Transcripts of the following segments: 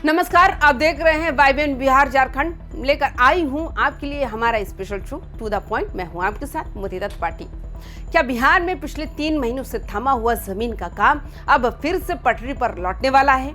नमस्कार, आप देख रहे हैं वाइब्रेंट बिहार झारखंड। लेकर आई हूं आपके लिए हमारा special show to the point. मैं हूं आपके साथ मुतीदत पार्टी। क्या बिहार में पिछले 3 महीनों से थमा हुआ जमीन का काम अब फिर से पटरी पर लौटने वाला है?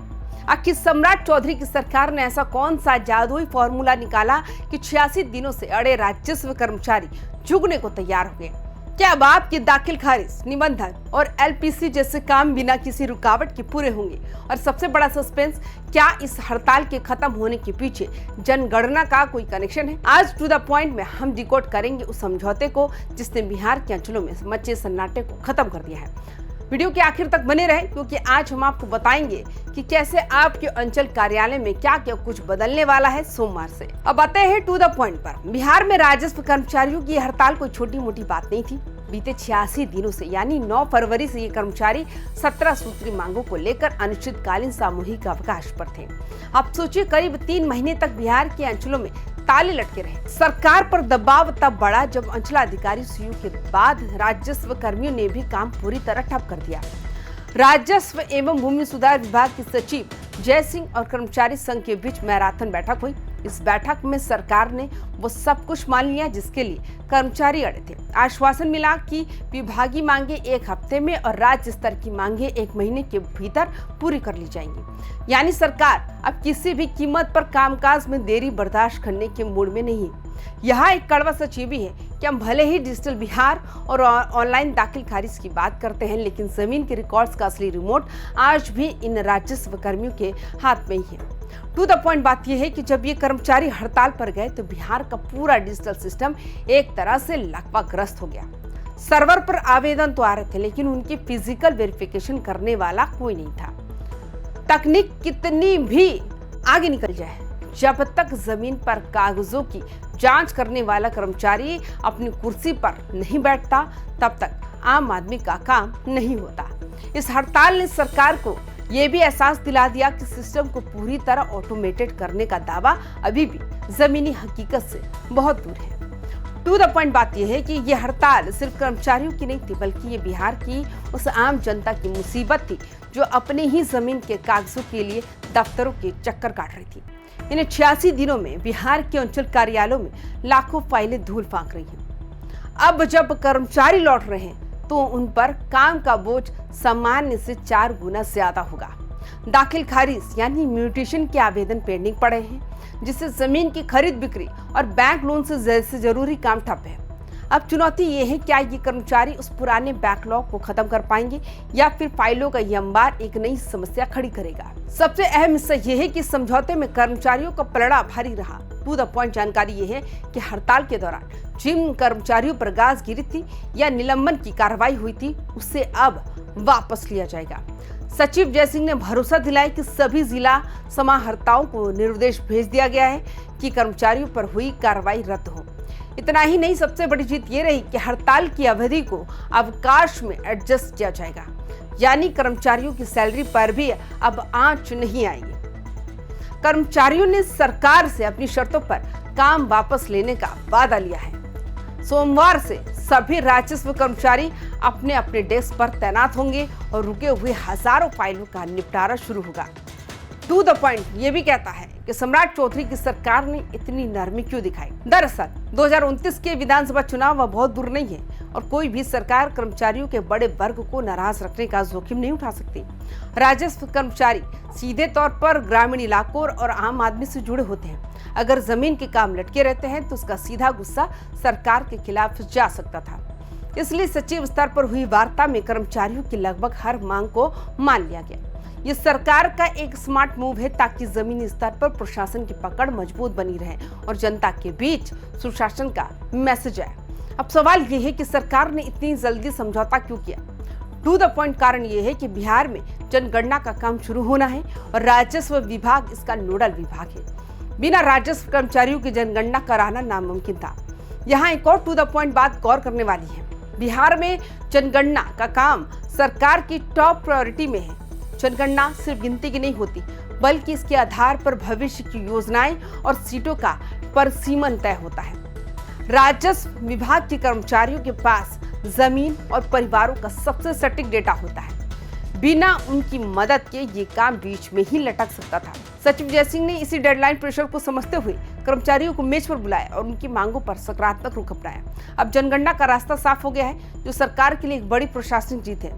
आखिर सम्राट चौधरी की सरकार ने ऐसा कौन सा जादुई फॉर्मूला निकाला कि 86 दिनों से अड़े राजस्व कर्मचारी झुकने को तैयार हो गए? क्या अब आपके दाखिल खारिज, निबंधन और एलपीसी जैसे काम बिना किसी रुकावट के पूरे होंगे? और सबसे बड़ा सस्पेंस, क्या इस हड़ताल के खत्म होने के पीछे जनगणना का कोई कनेक्शन है? आज टू द पॉइंट में हम डिकोड करेंगे उस समझौते को जिसने बिहार के अंचलों में मचे सन्नाटे को खत्म कर दिया है। वीडियो के आखिर तक बने रहें, क्योंकि आज हम आपको बताएंगे कि कैसे आपके अंचल कार्यालय में क्या क्या कुछ बदलने वाला है सोमवार से। अब आते हैं टू द पॉइंट पर। बिहार में राजस्व कर्मचारियों की हड़ताल कोई छोटी मोटी बात नहीं थी। बीते 86 दिनों से यानी 9 फरवरी से ये कर्मचारी 17 सूत्री मांगों को लेकर अनिश्चितकालीन सामूहिक अवकाश पर थे। आप सोचिए, करीब 3 महीने तक बिहार के अंचलों में ताले लटके रहे। सरकार पर दबाव तब बढ़ा जब अंचलाधिकारी सीयू के बाद राजस्व कर्मियों ने भी काम पूरी तरह ठप कर दिया। राजस्व एवं भूमि सुधार विभाग के सचिव जय सिंह और कर्मचारी संघ के बीच मैराथन बैठक हुई। इस बैठक में सरकार ने वो सब कुछ मान लिया जिसके लिए कर्मचारी अड़े थे। आश्वासन मिला कि विभागीय मांगे 1 हफ्ते में और राज्य स्तर की मांगे 1 महीने के भीतर पूरी कर ली जाएंगी। यानी सरकार अब किसी भी कीमत पर कामकाज में देरी बर्दाश्त करने के मूड में नहीं है। यहाँ एक कड़वा सच ये भी है कि हम भले ही डिजिटल बिहार और ऑनलाइन दाखिल खारिज की बात करते हैं, लेकिन जमीन के रिकॉर्ड्स का असली रिमोट आज भी इन राजस्व कर्मियों के हाथ में ही है। टू द पॉइंट बात यह है कि जब ये कर्मचारी हड़ताल पर गए तो बिहार का पूरा डिजिटल सिस्टम एक तरह से लकवाग्रस्त हो गया। सर्वर पर आवेदन तो आ रहे थे, लेकिन उनकी फिजिकल वेरिफिकेशन करने वाला कोई नहीं था। तकनीक कितनी भी आगे निकल जाए, जब तक जमीन पर कागजों की जांच करने वाला कर्मचारी अपनी कुर्सी पर नहीं बैठता, तब तक आम आदमी का काम नहीं होता। इस हड़ताल ने सरकार को ये भी एहसास दिला दिया कि सिस्टम को पूरी तरह ऑटोमेटेड करने का दावा अभी भी जमीनी हकीकत से बहुत दूर है। टू द पॉइंट बात यह है कि ये हड़ताल सिर्फ कर्मचारियों की नहीं थी, बल्कि ये बिहार की उस आम जनता की मुसीबत थी जो अपने ही जमीन के कागजों के लिए दफ्तरों के चक्कर काट रही थी। इन 86 दिनों में बिहार के अंचल कार्यालयों में लाखों फाइलें धूल फांक रही हैं। अब जब कर्मचारी लौट रहे हैं तो उन पर काम का बोझ सामान्य से 4 गुना ज्यादा होगा। दाखिल खारिज यानी म्यूटेशन के आवेदन पेंडिंग पड़े हैं, जिससे जमीन की खरीद बिक्री और बैंक लोन से जैसे जरूरी काम ठप है। अब चुनौती ये है, क्या ये कर्मचारी उस पुराने बैकलॉग को खत्म कर पाएंगे या फिर फाइलों का ये अंबार एक नई समस्या खड़ी करेगा? सबसे अहम हिस्सा यह है कि समझौते में कर्मचारियों का पलड़ा भारी रहा। टू द पॉइंट जानकारी यह है कि हड़ताल के दौरान जिन कर्मचारियों पर गाज गिरी थी या निलंबन की कार्रवाई हुई थी, उसे अब वापस लिया जाएगा। सचिव जय सिंह ने भरोसा दिलाया कि सभी जिला समाहर्ताओं को निर्देश भेज दिया गया है कि कर्मचारियों पर हुई कार्रवाई रद्द हो। इतना ही नहीं, सबसे बड़ी जीत ये रही कि हड़ताल की अवधि को अवकाश में एडजस्ट किया जाएगा, यानी कर्मचारियों की सैलरी पर भी अब आंच नहीं आएगी। कर्मचारियों ने सरकार से अपनी शर्तों पर काम वापस लेने का वादा लिया है। सोमवार से सभी राजस्व कर्मचारी अपने अपने डेस्क पर तैनात होंगे और रुके हुए हजारों फाइलों का निपटारा शुरू होगा। टू द पॉइंट ये भी कहता है कि सम्राट चौधरी की सरकार ने इतनी नरमी क्यों दिखाई। दरअसल 2029 के विधानसभा चुनाव वह बहुत दूर नहीं है और कोई भी सरकार कर्मचारियों के बड़े वर्ग को नाराज रखने का जोखिम नहीं उठा सकती। राजस्व कर्मचारी सीधे तौर पर ग्रामीण इलाकों और आम आदमी से जुड़े होते हैं। अगर जमीन के काम लटके रहते हैं तो उसका सीधा गुस्सा सरकार के खिलाफ जा सकता था। इसलिए सचिव स्तर पर हुई वार्ता में कर्मचारियों की लगभग हर मांग को मान लिया गया। ये सरकार का एक स्मार्ट मूव है ताकि जमीनी स्तर पर प्रशासन की पकड़ मजबूत बनी रहे और जनता के बीच सुशासन का मैसेज आए। अब सवाल ये है कि सरकार ने इतनी जल्दी समझौता क्यों किया? टू द पॉइंट कारण ये है कि बिहार में जनगणना का काम शुरू होना है और राजस्व विभाग इसका नोडल विभाग है। बिना राजस्व कर्मचारियों की जनगणना कराना नामुमकिन था। यहाँ एक और टू द पॉइंट बात गौर करने वाली है। बिहार में जनगणना का काम सरकार की टॉप प्रायोरिटी में है। जनगणना सिर्फ गिनती की नहीं होती, बल्कि इसके आधार पर भविष्य की योजनाएं और सीटों का परिसीमन तय होता है। राजस्व विभाग के कर्मचारियों के पास जमीन और परिवारों का सबसे सटीक डेटा होता है। बिना उनकी मदद के ये काम बीच में ही लटक सकता था। सचिव जयसिंह ने इसी डेडलाइन प्रेशर को समझते हुए कर्मचारियों को मेज पर बुलाया और उनकी मांगों पर सकारात्मक रुख अपनाया। अब जनगणना का रास्ता साफ हो गया है, जो सरकार के लिए एक बड़ी प्रशासनिक जीत है।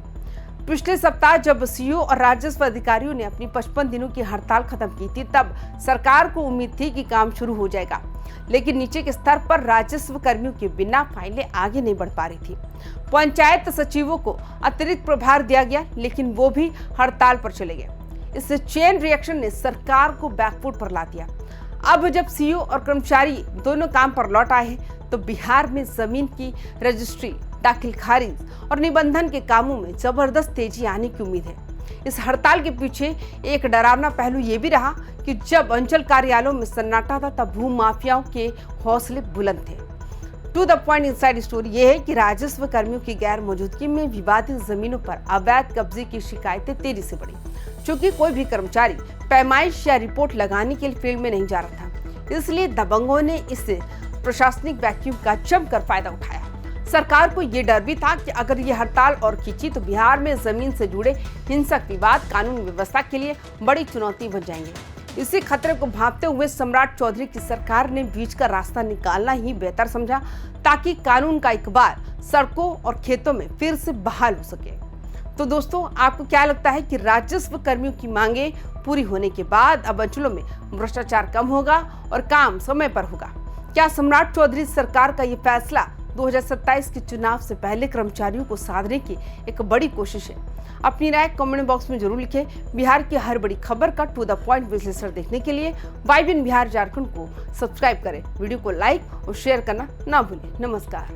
पिछले सप्ताह जब सीईओ और राजस्व अधिकारियों ने अपनी 55 दिनों की हड़ताल खत्म की थी, तब सरकार को उम्मीद थी कि काम शुरू हो जाएगा, लेकिन नीचे के स्तर पर राजस्व कर्मियों के बिना फाइलें आगे नहीं बढ़ पा रही थी। पंचायत सचिवों को अतिरिक्त प्रभार दिया गया, लेकिन वो भी हड़ताल पर चले गए। इस चेन रिएक्शन ने सरकार को बैकफुट पर ला दिया। अब जब सीईओ और कर्मचारी दोनों काम पर लौट आए हैं, तो बिहार में जमीन की रजिस्ट्री, दाखिल खारिज और निबंधन के कामों में जबरदस्त तेजी आने की उम्मीद है। इस हड़ताल के पीछे एक डरावना पहलू ये भी रहा कि जब अंचल कार्यालयों में सन्नाटा था, तब भू माफियाओं के हौसले बुलंद थे। To the point inside story ये है कि राजस्व कर्मियों की गैर मौजूदगी में विवादित जमीनों पर अवैध कब्जे की शिकायतें तेजी से बढ़ी। चूंकि कोई भी कर्मचारी पैमाइश या रिपोर्ट लगाने के लिए फील्ड में नहीं जा रहा था, इसलिए दबंगों ने इस प्रशासनिक वैक्यूम का जमकर फायदा उठाया। सरकार को ये डर भी था कि अगर ये हड़ताल और खींची तो बिहार में जमीन से जुड़े हिंसक विवाद कानून व्यवस्था के लिए बड़ी चुनौती बन जाएंगे। इसी खतरे को भांपते हुए सम्राट चौधरी की सरकार ने बीच का रास्ता निकालना ही बेहतर समझा, ताकि कानून का इकबाल सड़कों और खेतों में फिर से बहाल हो सके। तो दोस्तों, आपको क्या लगता है कि राजस्व कर्मियों की मांगे पूरी होने के बाद अब अंचलों में भ्रष्टाचार कम होगा और काम समय पर होगा? क्या सम्राट चौधरी सरकार का ये फैसला 2027 के चुनाव से पहले कर्मचारियों को साधने की एक बड़ी कोशिश है? अपनी राय कमेंट बॉक्स में जरूर लिखें। बिहार की हर बड़ी खबर का टू द पॉइंट विश्लेषण देखने के लिए वाइबन बिहार झारखंड को सब्सक्राइब करें, वीडियो को लाइक और शेयर करना ना भूलें। नमस्कार।